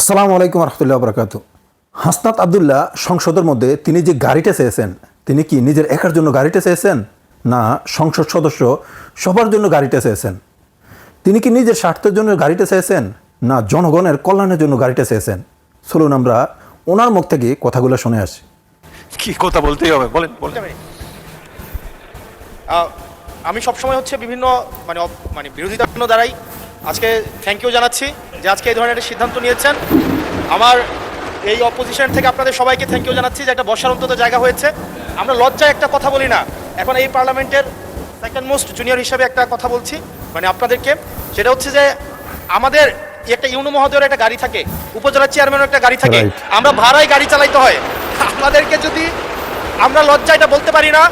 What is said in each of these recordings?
আসসালামু আলাইকুম রহমতুল্লাহ বরকাত। হাসনাত আবদুল্লাহ সংসদের মধ্যে তিনি যে গাড়িটা চেয়েছেন, তিনি কি নিজের একার জন্য গাড়িটা চেয়েছেন, না সংসদ সদস্য সবার জন্য গাড়িটা চেয়েছেন? তিনি কি নিজের স্বার্থের জন্য গাড়িটা চেয়েছেন, না জনগণের কল্যাণের জন্য গাড়িটা চেয়েছেন? চলুন আমরা ওনার মুখ থেকে কথাগুলো শুনে আসি। কি কথা বলতেই হবে, বলেন বলেন। আমি সবসময় হচ্ছে বিভিন্ন মানে বিরোধিতার দ্বারাই আজকে থ্যাংক ইউ জানাচ্ছি যে আজকে এই ধরনের একটা সিদ্ধান্ত নিয়েছেন। আমার এই অপোজিশন থেকে আপনাদের সবাইকে থ্যাংক ইউ জানাচ্ছি যে একটা বসার অন্তত জায়গা হয়েছে। আমরা লজ্জায় একটা কথা বলি না, এখন এই পার্লামেন্টের সেকেন্ড মোস্ট জুনিয়র হিসাবে একটা কথা বলছি মানে আপনাদেরকে, সেটা হচ্ছে যে আমাদের একটা ইউনো মহোদয়ের একটা গাড়ি থাকে, উপজেলা চেয়ারম্যানের একটা গাড়ি থাকে, আমরা ভাড়ায় গাড়ি চালাইতে হয়। আমাদেরকে যদি আমরা লজ্জায় এটা বলতে পারি না,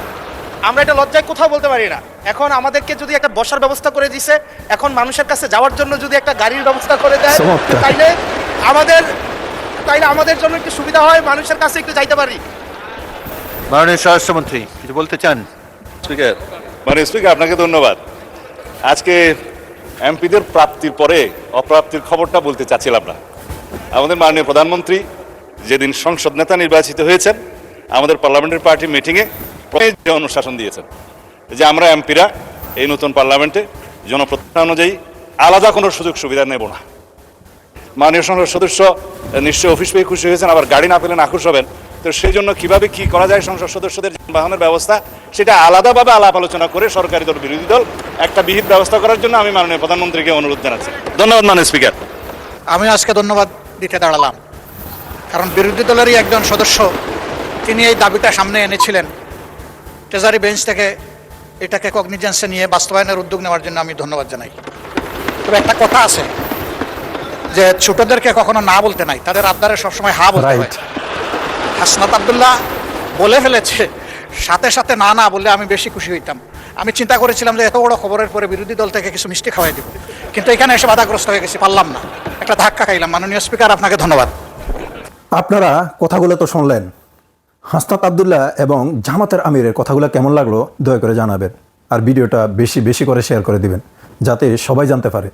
আমরা এটা লজ্জায় কোথাও বলতে পারি না। এখন আমাদেরকে যদি একটা বসার ব্যবস্থা করে দিছে, এখন মানুষের কাছে যাওয়ার জন্য যদি একটা গাড়ির ব্যবস্থা করে দেয়, তাইলে আমাদের জন্য একটু সুবিধা হয়, মানুষের কাছে একটু যাইতে পারি। মাননীয় স্বরাষ্ট্রমন্ত্রী কিছু বলতে চান? স্পিকার, মাননীয় স্পিকার, আপনাকে ধন্যবাদ। আজকে এমপিদের প্রাপ্তির পরে অপ্রাপ্তির খবরটা বলতে চাচ্ছিলাম না। আমাদের মাননীয় প্রধানমন্ত্রী যেদিন সংসদ নেতা নির্বাচিত হয়েছেন, আমাদের পার্লামেন্টের পার্টি মিটিংয়ে যে অনুশাসন দিয়েছেন যে আমরা এমপিরা এই নতুন পার্লামেন্টে জনপ্রতিনিধি অনুযায়ী আলাদা কোনো সুযোগ সুবিধা নেব না। মাননীয় সংসদ সদস্য নিশ্চয়ই অফিস পেয়ে খুশি হয়েছেন, আবার গাড়ি না পেলে নাখুশ হবেন। তো সেই জন্য কীভাবে কী করা যায় সংসদ সদস্যদের যানবাহনের ব্যবস্থা, সেটা আলাদাভাবে আলাপ আলোচনা করে সরকারি দল বিরোধী দল একটা বিহিত ব্যবস্থা করার জন্য আমি মাননীয় প্রধানমন্ত্রীকে অনুরোধ জানাচ্ছি। ধন্যবাদ মাননীয় স্পিকার। আমি আজকে ধন্যবাদ দিতে দাঁড়ালাম, কারণ বিরোধী দলেরই একজন সদস্য তিনি এই দাবিটা সামনে এনেছিলেন। ট্রেজারি বেঞ্চ থেকে এটাকে কগনিজেন্সে নিয়ে বাস্তবায়নের উদ্যোগ নেওয়ার জন্য আমি ধন্যবাদ জানাই। তবে একটা কথা আছে যে ছোটদেরকে কখনো না বলতে নাই, তাদের আবদারে সবসময় হা বলতে হয়। হাসনাত আবদুল্লাহ বলে ফেলেছে, সাথে সাথে না না বললে আমি বেশি খুশি হইতাম। আমি চিন্তা করেছিলাম যে এত বড় খবরের পরে বিরোধী দল থেকে কিছু মিষ্টি খাওয়াই দিব, কিন্তু এখানে এসে বাধাগ্রস্ত হয়ে গেছি, পারলাম না, একটা ধাক্কা খাইলাম। মাননীয় স্পিকার, আপনাকে ধন্যবাদ। আপনারা কথাগুলো তো শুনলেন। হাসনাত আবদুল্লাহ এবং জামাতের আমিরের কথাগুলো কেমন লাগলো দয়া করে জানাবেন, আর ভিডিওটা বেশি বেশি করে শেয়ার করে দিবেন যাতে সবাই জানতে পারে।